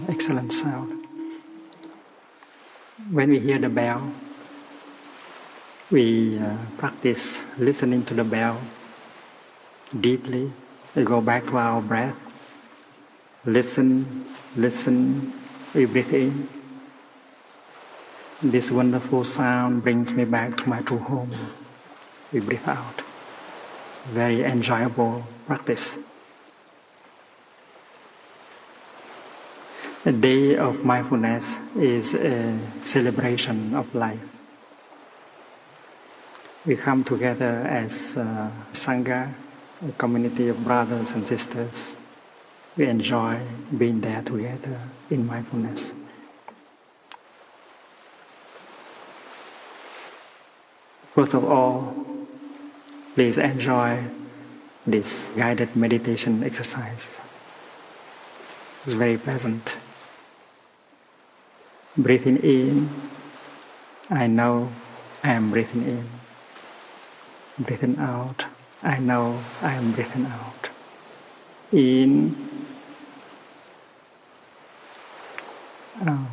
excellent sound. When we hear the bell, we practice listening to the bell deeply. We go back to our breath. Listen, we breathe in. This wonderful sound brings me back to my true home. We breathe out. Very enjoyable practice. A day of mindfulness is a celebration of life. We come together as Sangha, a community of brothers and sisters. We enjoy being there together in mindfulness. First of all, please enjoy this guided meditation exercise. It's very pleasant. Breathing in, I know I am breathing in. Breathing out, I know I am breathing out. In, out.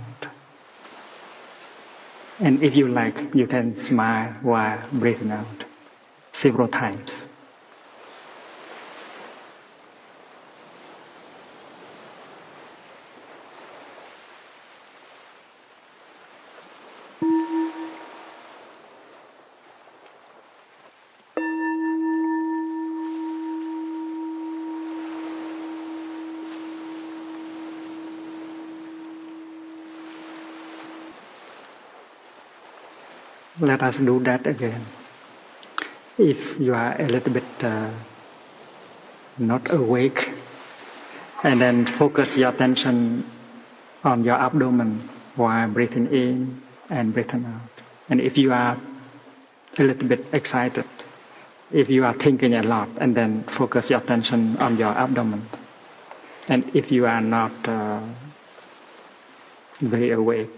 And if you like, you can smile while breathing out several times. Let us do that again. If you are a little bit not awake, and then focus your attention on your abdomen while breathing in and breathing out. And if you are a little bit excited, if you are thinking a lot, and then focus your attention on your abdomen. And if you are not very awake,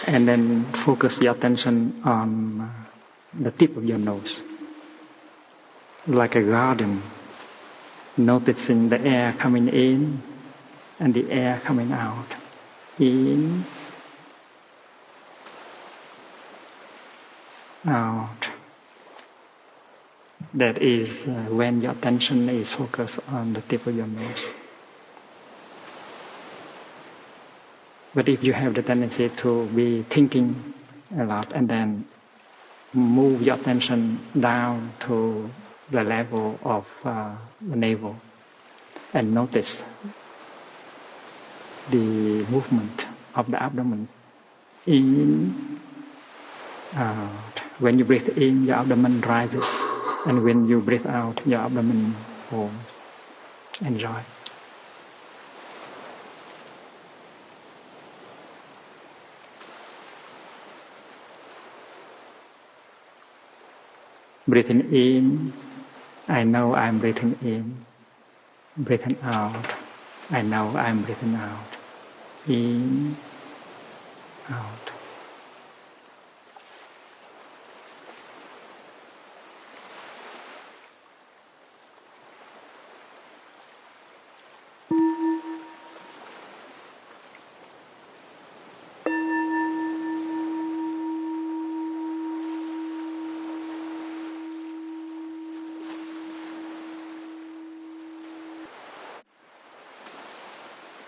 and then focus your attention on the tip of your nose, like a garden, noticing the air coming in and the air coming out. In, out. That is when your attention is focused on the tip of your nose. But if you have the tendency to be thinking a lot and then move your attention down to the level of the navel and notice the movement of the abdomen. In, out. When you breathe in, your abdomen rises, and when you breathe out, your abdomen falls. Enjoy. Breathing in, I know I'm breathing in. Breathing out, I know I'm breathing out. In, out.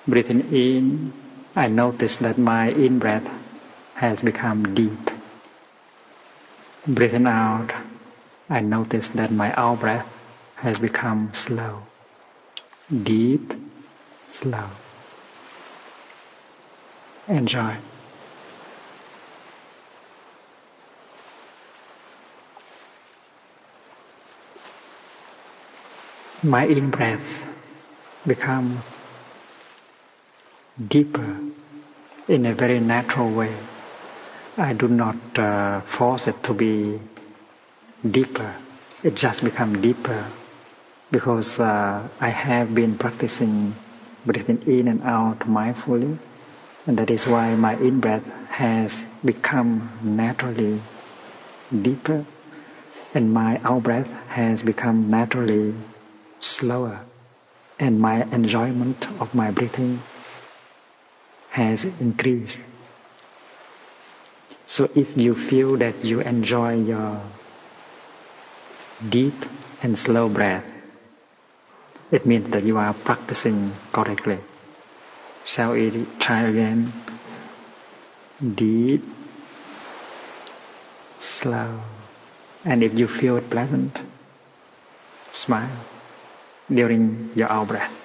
Breathing in, I notice that my in-breath has become deep. Breathing out, I notice that my out-breath has become slow. Deep, slow. Enjoy. My in-breath becomes deeper in a very natural way. I do not force it to be deeper. It just becomes deeper because I have been practicing breathing in and out mindfully, and that is why my in-breath has become naturally deeper, and my out-breath has become naturally slower, and my enjoyment of my breathing has increased. So if you feel that you enjoy your deep and slow breath, it means that you are practicing correctly. Shall we try again? Deep, slow. And if you feel it pleasant, smile during your out breath.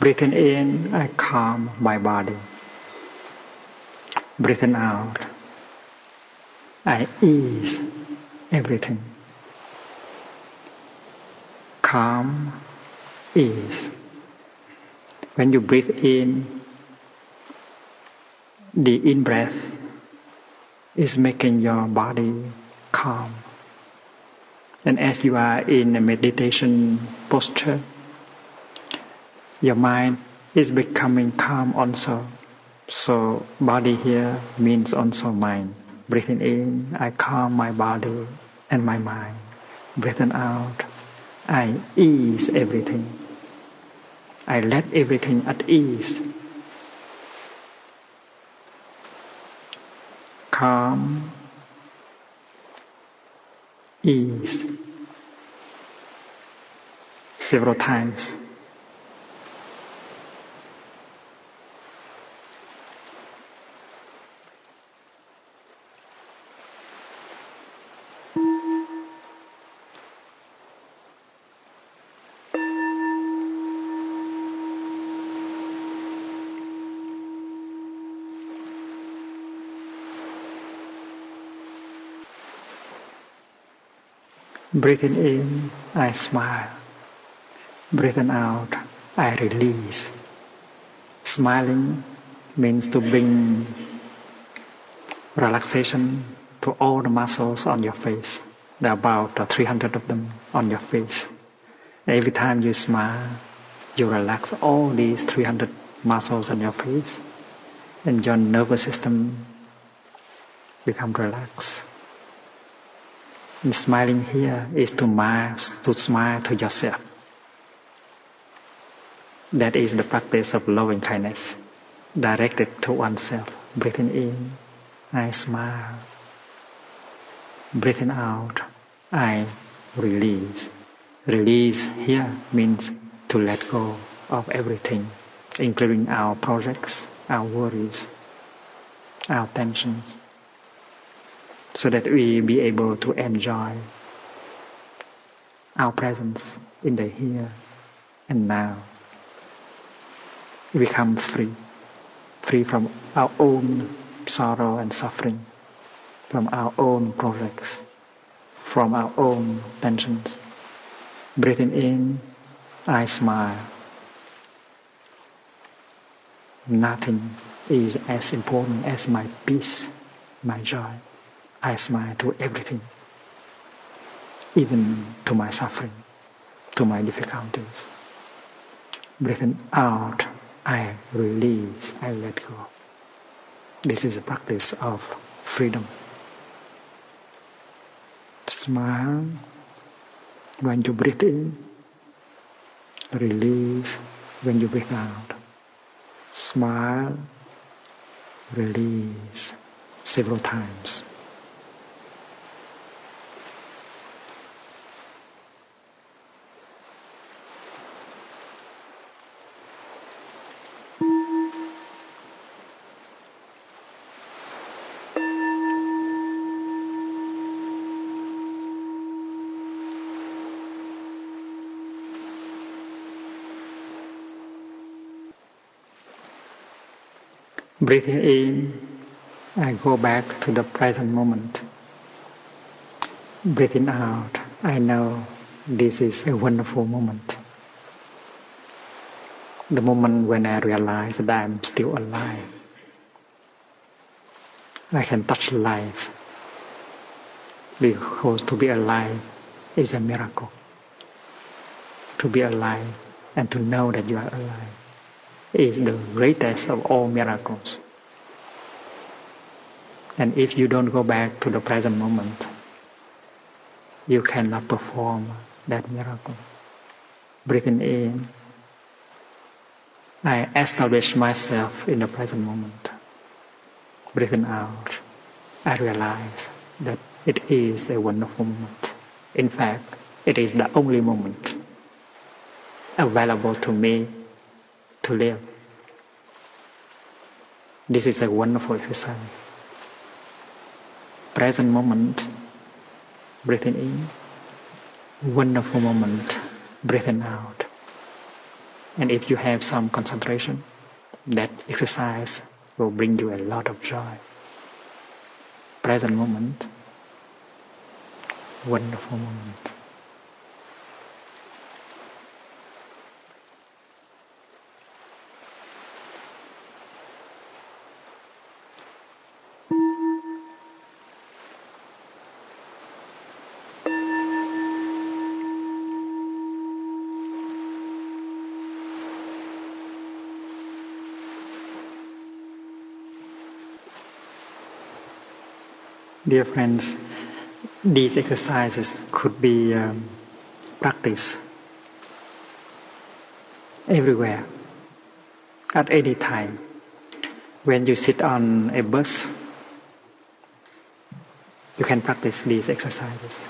Breathing in, I calm my body. Breathing out, I ease everything. Calm, ease. When you breathe in, the in-breath is making your body calm. And as you are in a meditation posture, your mind is becoming calm also. So body here means also mind. Breathing in, I calm my body and my mind. Breathing out, I ease everything. I let everything at ease. Calm, ease. Several times. Breathing in, I smile. Breathing out, I release. Smiling means to bring relaxation to all the muscles on your face. There are about 300 of them on your face. Every time you smile, you relax all these 300 muscles on your face, and your nervous system becomes relaxed. And smiling here is to smile to yourself. That is the practice of loving kindness, directed to oneself. Breathing in, I smile. Breathing out, I release. Release here means to let go of everything, including our projects, our worries, our tensions, so that we be able to enjoy our presence in the here and now. We become free from our own sorrow and suffering, from our own projects, from our own tensions. Breathing in, I smile. Nothing is as important as my peace, my joy. I smile to everything, even to my suffering, to my difficulties. Breathing out, I release, I let go. This is a practice of freedom. Smile when you breathe in, release when you breathe out. Smile, release several times. Breathing in, I go back to the present moment. Breathing out, I know this is a wonderful moment. The moment when I realize that I'm still alive. I can touch life. Because to be alive is a miracle. To be alive and to know that you are alive is the greatest of all miracles. And if you don't go back to the present moment, you cannot perform that miracle. Breathing in, I establish myself in the present moment. Breathing out, I realize that it is a wonderful moment. In fact, it is the only moment available to me to live. This is a wonderful exercise. Present moment, breathing in. Wonderful moment, breathing out. And if you have some concentration, that exercise will bring you a lot of joy. Present moment, wonderful moment. Dear friends, these exercises could be practiced everywhere, at any time. When you sit on a bus, you can practice these exercises.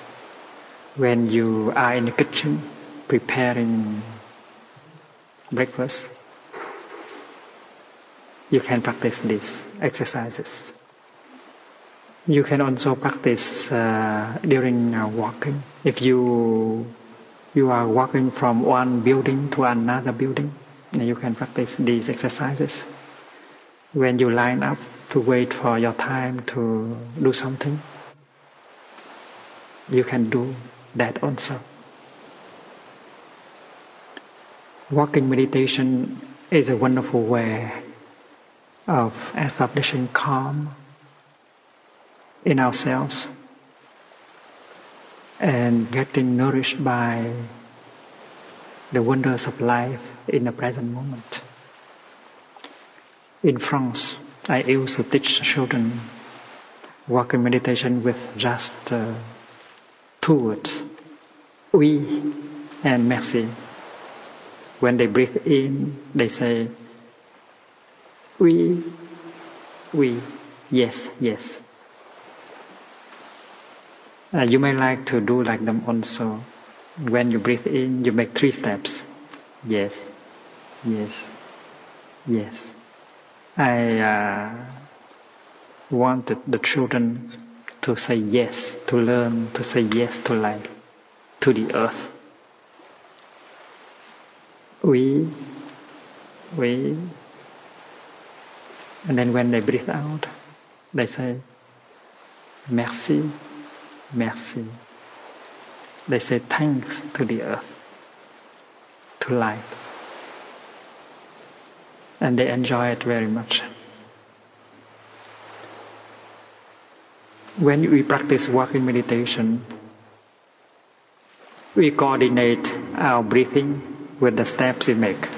When you are in the kitchen preparing breakfast, you can practice these exercises. You can also practice during walking. If you are walking from one building to another building, you can practice these exercises. When you line up to wait for your time to do something, you can do that also. Walking meditation is a wonderful way of establishing calm in ourselves and getting nourished by the wonders of life in the present moment. In France, I used to teach children walking meditation with just 2 words, oui and merci. When they breathe in, they say, oui, oui, yes, yes. You may like to do like them also. When you breathe in, you make 3 steps. Yes, yes, yes. I wanted the children to say yes, to learn to say yes to life, to the earth. We, and then when they breathe out, they say, merci, merci. They say thanks to the earth, to life. And they enjoy it very much. When we practice walking meditation, we coordinate our breathing with the steps we make.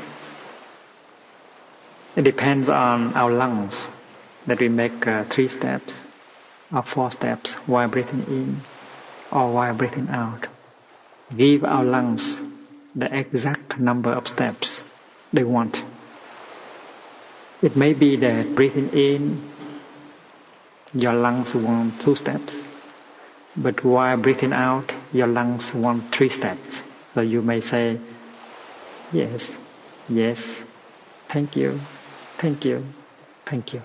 It depends on our lungs that we make 3 steps or 4 steps while breathing in or while breathing out. Give our lungs the exact number of steps they want. It may be that breathing in, your lungs want 2 steps, but while breathing out, your lungs want 3 steps. So you may say, yes, yes, thank you, thank you, thank you.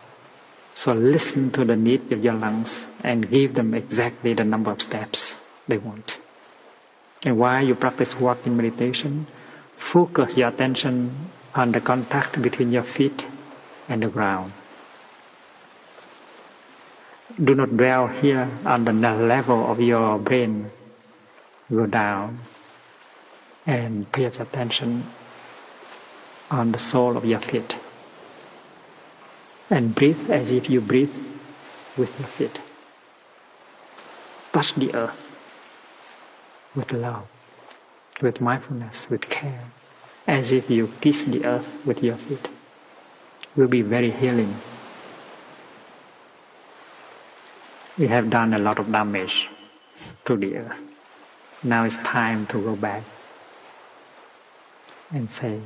So listen to the need of your lungs and give them exactly the number of steps they want. And while you practice walking meditation, focus your attention on the contact between your feet and the ground. Do not dwell here on the level of your brain. Go down and pay attention on the sole of your feet. And breathe as if you breathe with your feet. touch the earth with love, with mindfulness, with care, as if you kiss the earth with your feet. It will be very healing. We have done a lot of damage to the earth. Now it's time to go back and say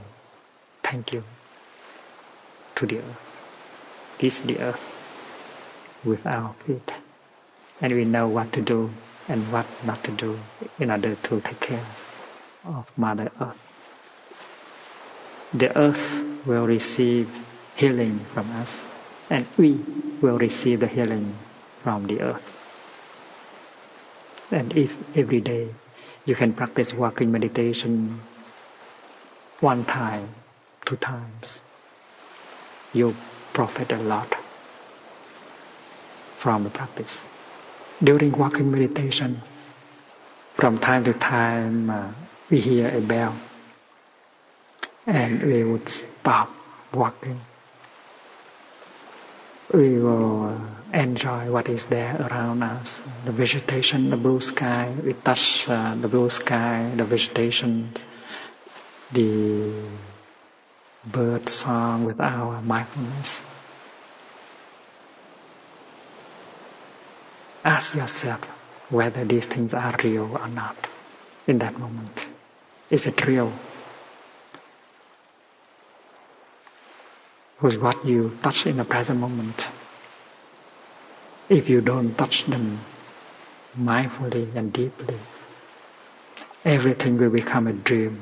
thank you to the earth. Kiss the earth with our feet. And we know what to do and what not to do in order to take care of Mother Earth. The earth will receive healing from us, and we will receive the healing from the earth. And if every day you can practice walking meditation 1 time, 2 times, you profit a lot from the practice. During walking meditation, from time to time we hear a bell and we would stop walking. We will enjoy what is there around us, the vegetation, the blue sky. We touch the blue sky, the vegetation, the bird song with our mindfulness. Ask yourself whether these things are real or not in that moment. Is it real? Because what you touch in the present moment, if you don't touch them mindfully and deeply, everything will become a dream,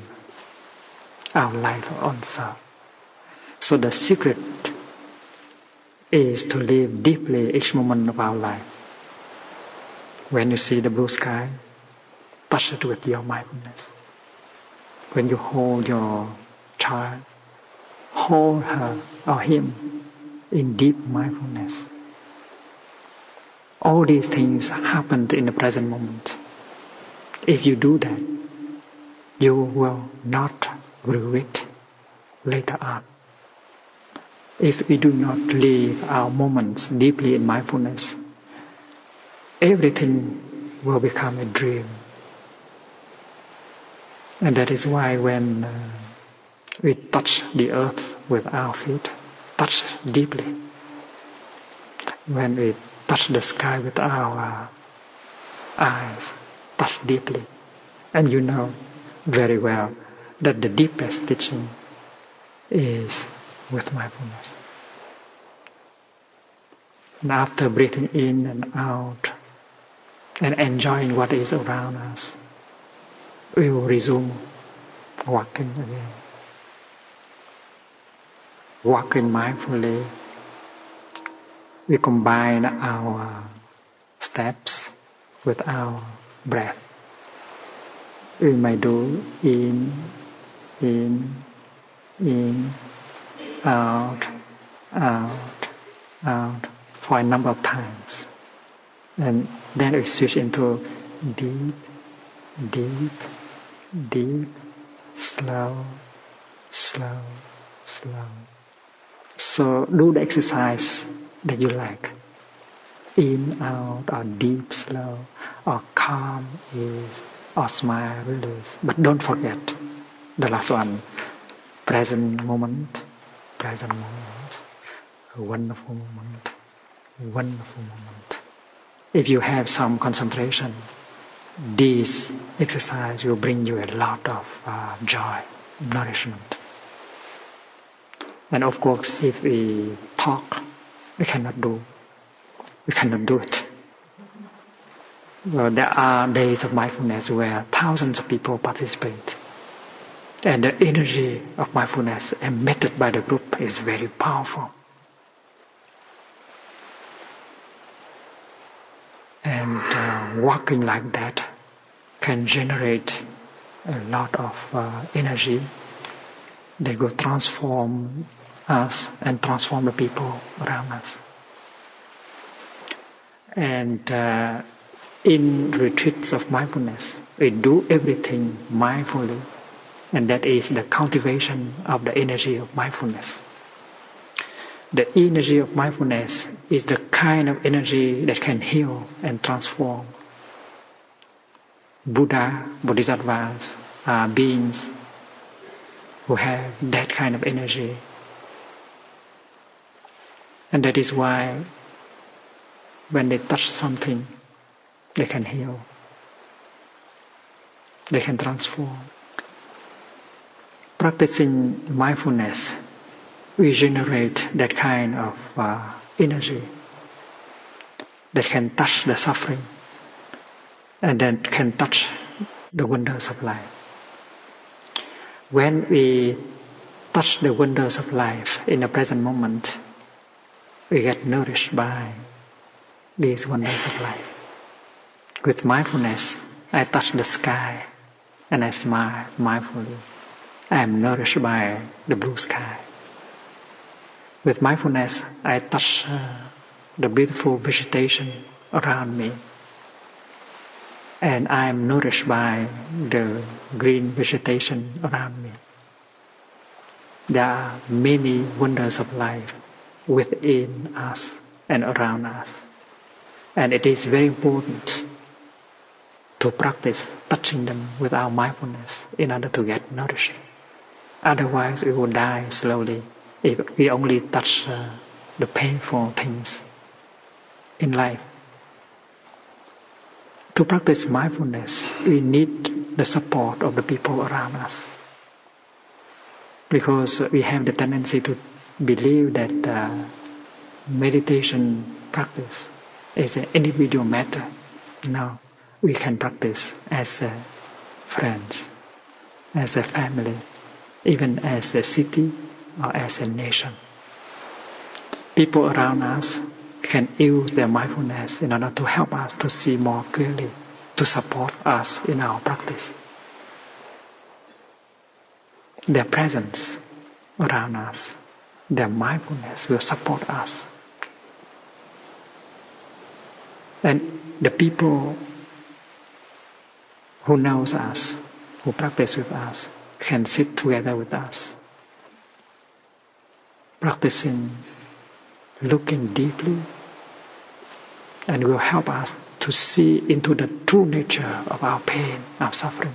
our life also. So the secret is to live deeply each moment of our life. When you see the blue sky, touch it with your mindfulness. When you hold your child, hold her or him in deep mindfulness. All these things happened in the present moment. If you do that, you will not regret later on. If we do not live our moments deeply in mindfulness, everything will become a dream. And that is why when we touch the earth with our feet, touch deeply. When we touch the sky with our eyes, touch deeply. And you know very well that the deepest teaching is with mindfulness. And after breathing in and out and enjoying what is around us, we will resume walking again. Walking mindfully, we combine our steps with our breath. We may do in, out, out for a number of times. And then we switch into deep, deep, deep, slow, slow, slow. So do the exercise that you like. In, out, or deep, slow, or calm, ease, or smile, release. But don't forget the last one. Present moment, present moment. A wonderful moment, a wonderful moment. If you have some concentration, this exercise will bring you a lot of joy, nourishment. And of course, if we talk, we cannot do it. Well, there are days of mindfulness where thousands of people participate. And the energy of mindfulness emitted by the group is very powerful. And walking like that can generate a lot of energy that will transform us and transform the people around us. And in retreats of mindfulness, we do everything mindfully, and that is the cultivation of the energy of mindfulness. The energy of mindfulness is the kind of energy that can heal and transform Buddha, Bodhisattvas are beings who have that kind of energy. And that is why when they touch something, they can heal. They can transform. Practicing mindfulness, we generate that kind of energy that can touch the suffering and then can touch the wonders of life. When we touch the wonders of life in the present moment, we get nourished by these wonders of life. With mindfulness, I touch the sky and I smile mindfully. I am nourished by the blue sky. With mindfulness, I touch the beautiful vegetation around me. And I am nourished by the green vegetation around me. There are many wonders of life within us and around us. And it is very important to practice touching them with our mindfulness in order to get nourished. Otherwise, we will die slowly if we only touch the painful things in life. To practice mindfulness, we need the support of the people around us. Because we have the tendency to believe that meditation practice is an individual matter. No, we can practice as friends, as a family, even as a city or as a nation. People around us can use their mindfulness in order to help us to see more clearly, to support us in our practice. Their presence around us, their mindfulness will support us. And the people who knows us, who practice with us, can sit together with us, practicing, looking deeply, and will help us to see into the true nature of our pain, our suffering.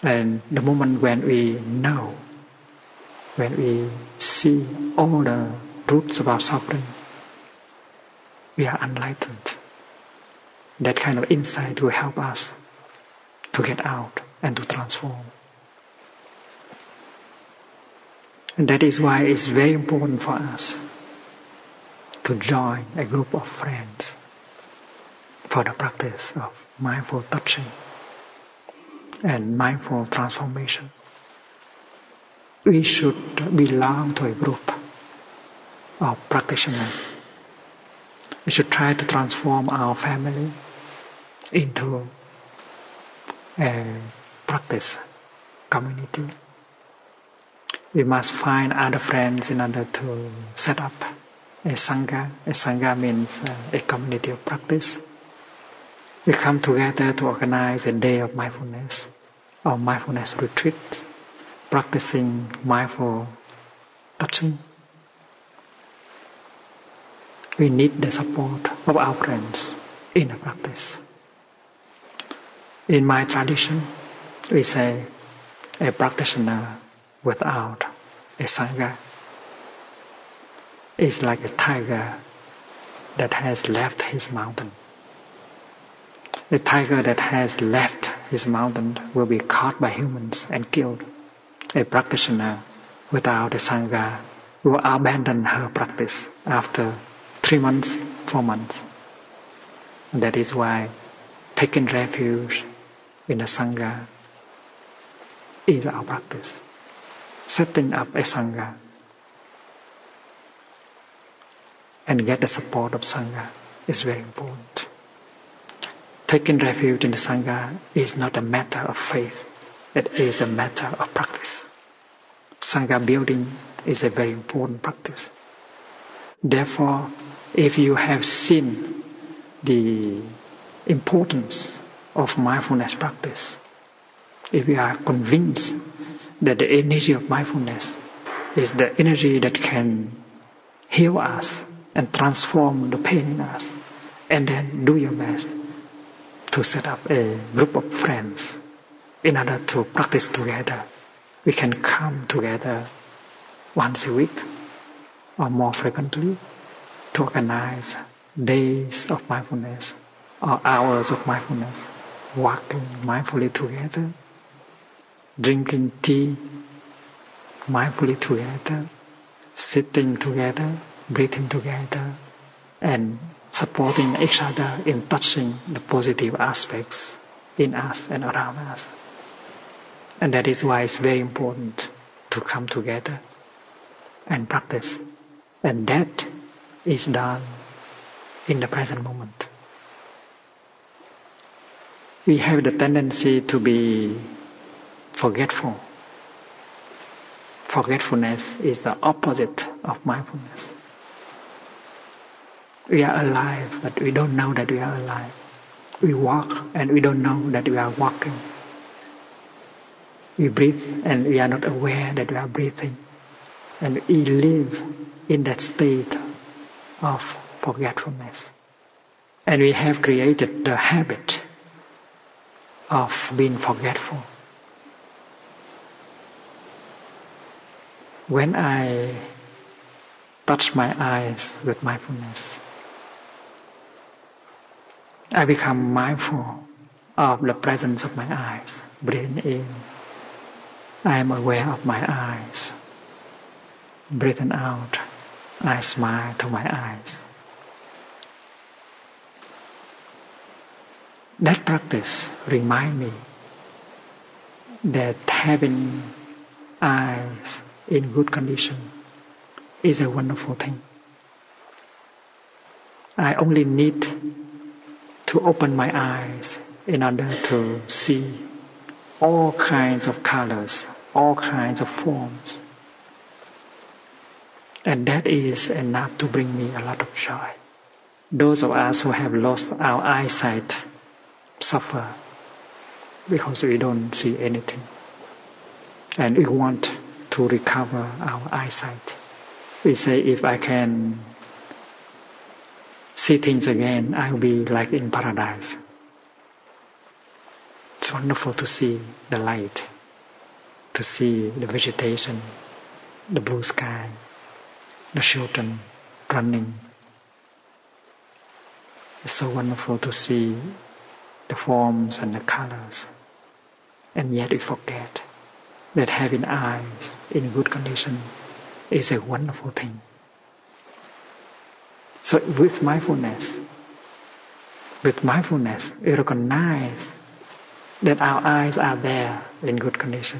And the moment when we know, when we see all the roots of our suffering, we are enlightened. That kind of insight will help us to get out and to transform. And that is why it's very important for us to join a group of friends for the practice of mindful touching and mindful transformation. We should belong to a group of practitioners. We should try to transform our family into a practice community. We must find other friends in order to set up a sangha. A sangha means a community of practice. We come together to organize a day of mindfulness or mindfulness retreat, practicing mindful touching. We need the support of our friends in the practice. In my tradition, we say a practitioner without a sangha is like a tiger that has left his mountain. The tiger that has left his mountain will be caught by humans and killed. A practitioner without a sangha will abandon her practice after 3 months, 4 months. And that is why taking refuge in the sangha is our practice. Setting up a sangha and get the support of sangha is very important. Taking refuge in the sangha is not a matter of faith, it is a matter of practice. Sangha building is a very important practice. Therefore, if you have seen the importance of mindfulness practice, if you are convinced that the energy of mindfulness is the energy that can heal us and transform the pain in us, and then do your best to set up a group of friends in order to practice together. We can come together once a week or more frequently to organize days of mindfulness or hours of mindfulness, walking mindfully together, drinking tea mindfully together, sitting together, breathing together, and supporting each other in touching the positive aspects in us and around us. And that is why it's very important to come together and practice. And that is done in the present moment. We have the tendency to be forgetful. Forgetfulness is the opposite of mindfulness. We are alive, but we don't know that we are alive. We walk and we don't know that we are walking. We breathe and we are not aware that we are breathing. And we live in that state of forgetfulness. And we have created the habit of being forgetful. When I touch my eyes with mindfulness, I become mindful of the presence of my eyes. Breathing in, I am aware of my eyes. Breathing out, I smile to my eyes. That practice reminds me that having eyes in good condition is a wonderful thing. I only need to open my eyes in order to see all kinds of colors, all kinds of forms. And that is enough to bring me a lot of joy. Those of us who have lost our eyesight suffer because we don't see anything. And we want to recover our eyesight. We say, if I can see things again, I'll be like in paradise. It's wonderful to see the light, to see the vegetation, the blue sky, the children running. It's so wonderful to see the forms and the colors. And yet we forget that having eyes in good condition is a wonderful thing. So with mindfulness, we recognize that our eyes are there in good condition.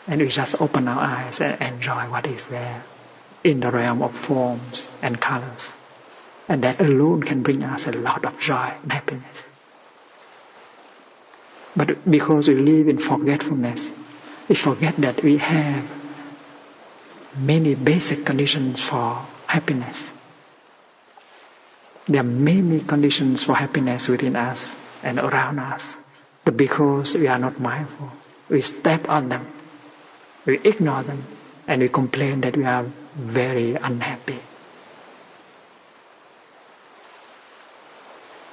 And we just open our eyes and enjoy what is there in the realm of forms and colors. And that alone can bring us a lot of joy and happiness. But because we live in forgetfulness, we forget that we have many basic conditions for happiness. There are many conditions for happiness within us and around us. But because we are not mindful, we step on them, we ignore them, and we complain that we are very unhappy.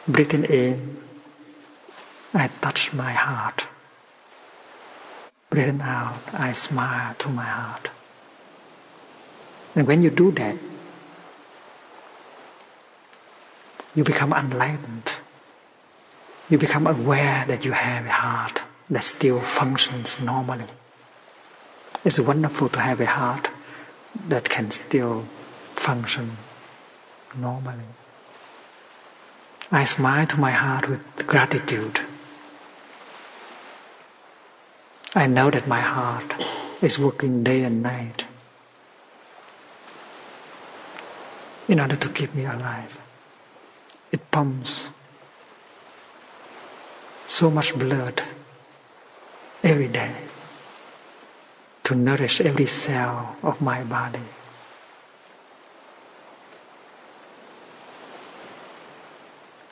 Breathing in, I touch my heart. Breathing out, I smile to my heart. And when you do that, you become enlightened. You become aware that you have a heart that still functions normally. It's wonderful to have a heart that can still function normally. I smile to my heart with gratitude. I know that my heart is working day and night in order to keep me alive. It pumps so much blood every day to nourish every cell of my body.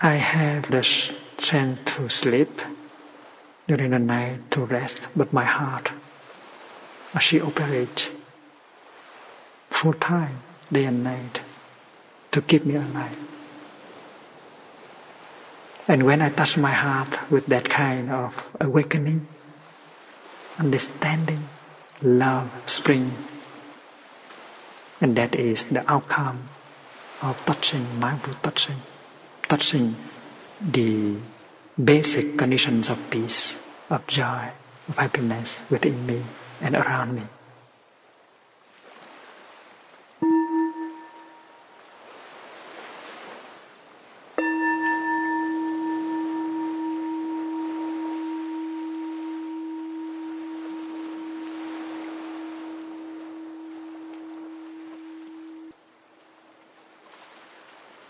I have the chance to sleep during the night to rest, but my heart, she operates full time, day and night, to keep me alive. And when I touch my heart with that kind of awakening, understanding, love, spring, and that is the outcome of touching, mindful touching the basic conditions of peace, of joy, of happiness within me and around me.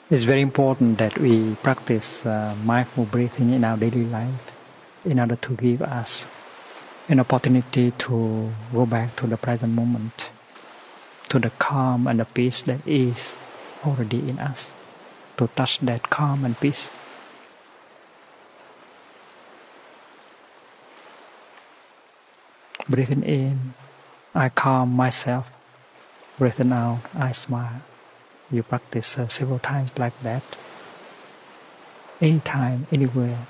It's very important that we practice mindful breathing in our daily life in order to give us an opportunity to go back to the present moment, to the calm and the peace that is already in us, to touch that calm and peace. Breathing in, I calm myself. Breathing out, I smile. You practice several times like that, anytime, anywhere.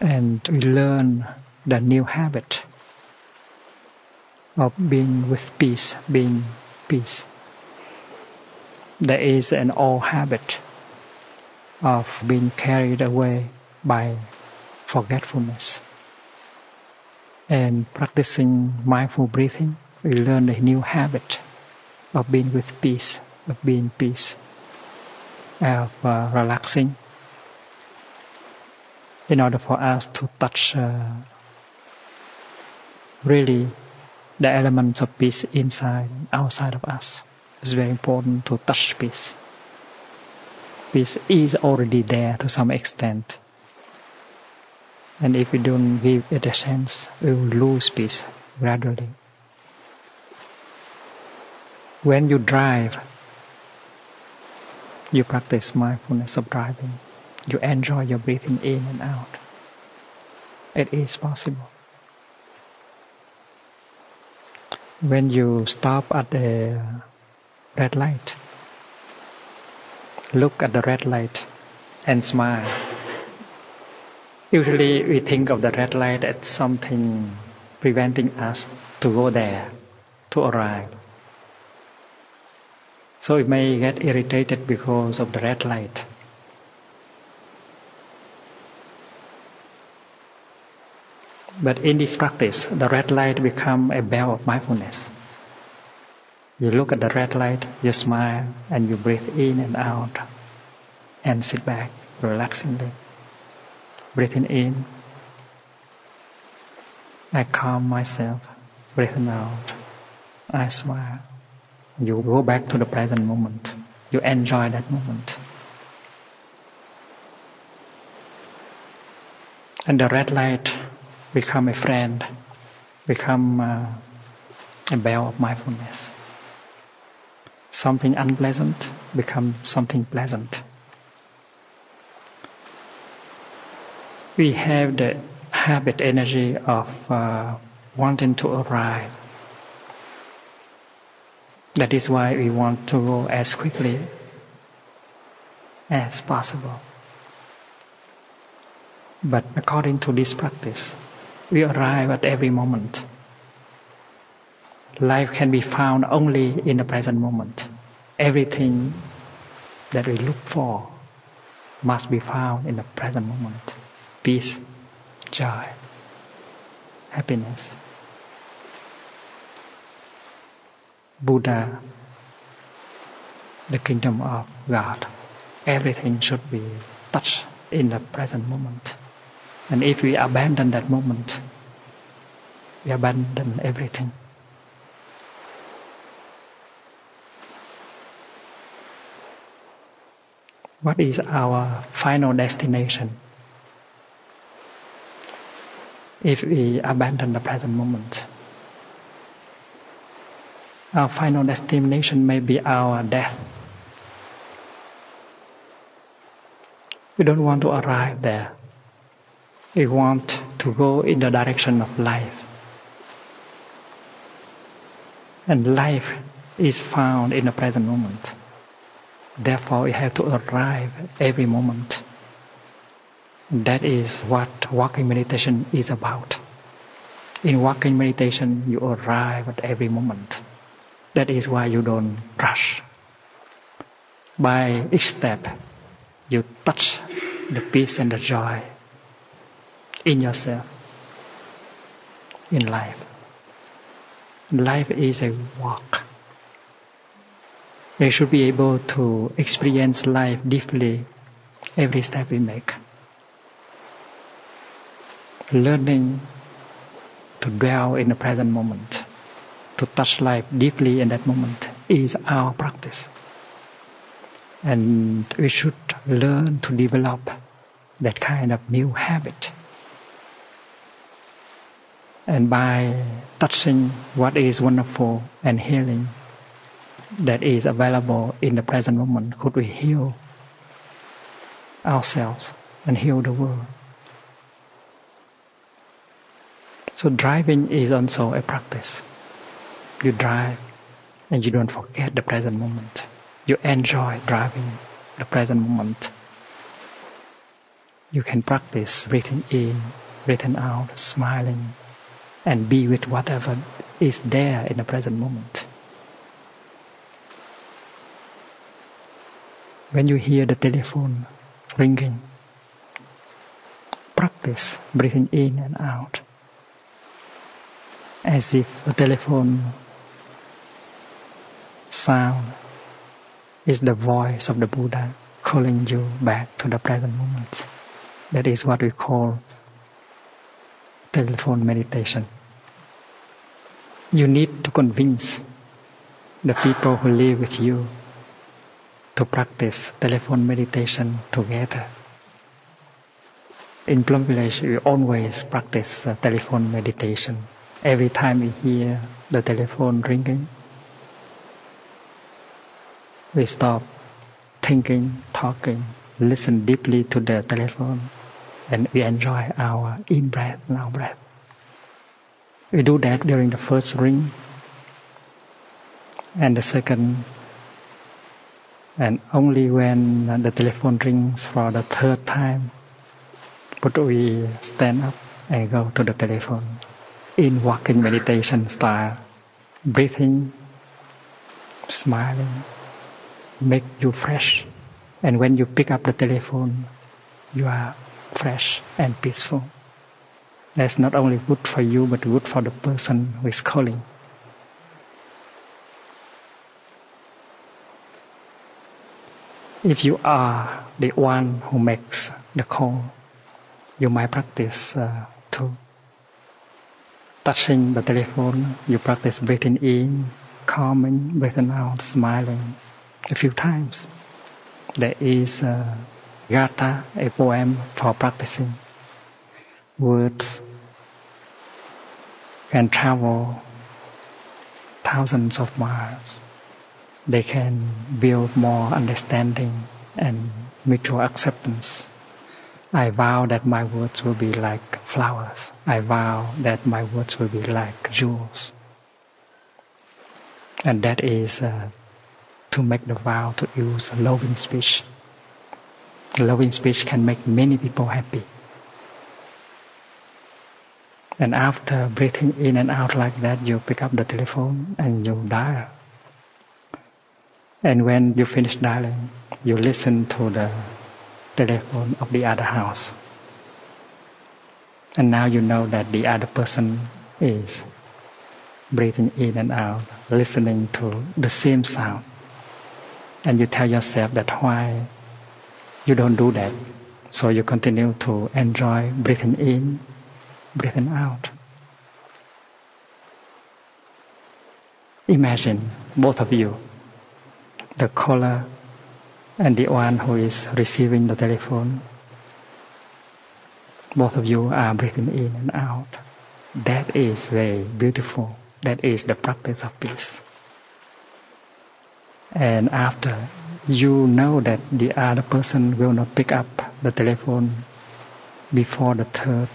And we learn the new habit of being with peace, being peace. There is an old habit of being carried away by forgetfulness. And practicing mindful breathing, we learn a new habit of being with peace, of being peace, of relaxing, in order for us to touch really the elements of peace inside and outside of us. It's very important to touch peace. Peace is already there to some extent. And if we don't give it a chance, we will lose peace gradually. When you drive, you practice mindfulness of driving. You enjoy your breathing in and out. It is possible. When you stop at the red light, look at the red light and smile. Usually we think of the red light as something preventing us to go there, to arrive. So we may get irritated because of the red light. But in this practice, the red light becomes a bell of mindfulness. You look at the red light, you smile, and you breathe in and out, and sit back relaxingly. Breathing in, I calm myself. Breathing out, I smile. You go back to the present moment. You enjoy that moment. And the red light become a friend, become a bell of mindfulness. Something unpleasant becomes something pleasant. We have the habit energy of wanting to arrive. That is why we want to go as quickly as possible. But according to this practice, we arrive at every moment. Life can be found only in the present moment. Everything that we look for must be found in the present moment. Peace, joy, happiness. Buddha, the kingdom of God. Everything should be touched in the present moment. And if we abandon that moment, we abandon everything. What is our final destination if we abandon the present moment? Our final destination may be our death. We don't want to arrive there. We want to go in the direction of life. And life is found in the present moment. Therefore, you have to arrive every moment. That is what walking meditation is about. In walking meditation, you arrive at every moment. That is why you don't rush. By each step, you touch the peace and the joy in yourself, in life. Life is a walk. We should be able to experience life deeply every step we make. Learning to dwell in the present moment, to touch life deeply in that moment is our practice. And we should learn to develop that kind of new habit. And by touching what is wonderful and healing that is available in the present moment, could we heal ourselves and heal the world? So driving is also a practice. You drive and you don't forget the present moment. You enjoy driving the present moment. You can practice breathing in, breathing out, smiling, and be with whatever is there in the present moment. When you hear the telephone ringing, practice breathing in and out, as if the telephone sound is the voice of the Buddha calling you back to the present moment. That is what we call telephone meditation. You need to convince the people who live with you to practice telephone meditation together. In Plum Village, we always practice telephone meditation. Every time we hear the telephone ringing, we stop thinking, talking, listen deeply to the telephone, and we enjoy our in-breath and out-breath. We do that during the first ring and the second, and only when the telephone rings for the third time would we stand up and go to the telephone in walking meditation style, breathing, smiling, make you fresh. And when you pick up the telephone, you are fresh and peaceful. That's not only good for you, but good for the person who is calling. If you are the one who makes the call, you might practice too. Touching the telephone, you practice breathing in, calming, breathing out, smiling a few times. There is Gatha, a poem for practicing. Words can travel thousands of miles. They can build more understanding and mutual acceptance. I vow that my words will be like flowers. I vow that my words will be like jewels. And that is to make the vow to use loving speech. Loving speech can make many people happy. And after breathing in and out like that, you pick up the telephone and you dial. And when you finish dialing, you listen to the telephone of the other house. And now you know that the other person is breathing in and out, listening to the same sound. And you tell yourself that why you don't do that. So you continue to enjoy breathing in, breathing out. Imagine both of you, the caller and the one who is receiving the telephone. Both of you are breathing in and out. That is very beautiful. That is the practice of peace. And after, you know that the other person will not pick up the telephone before the third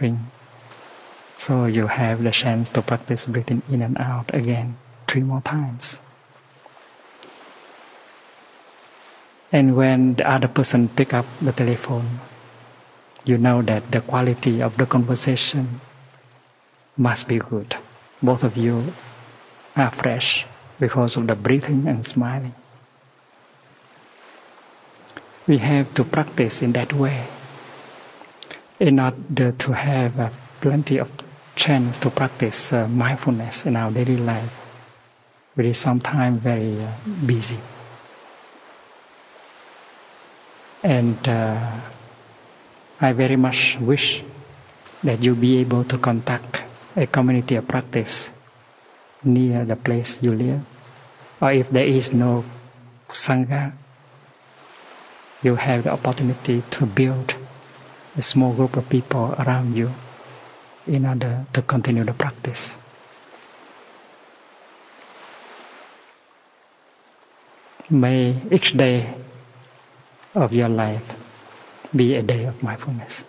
ring. So you have the chance to practice breathing in and out again 3 more times. And when the other person pick up the telephone, you know that the quality of the conversation must be good. Both of you are fresh because of the breathing and smiling. We have to practice in that way in order to have plenty of chance to practice mindfulness in our daily life. We is sometimes very busy. And I very much wish that you be able to contact a community of practice near the place you live. Or if there is no Sangha, you have the opportunity to build a small group of people around you in order to continue the practice. May each day of your life be a day of mindfulness.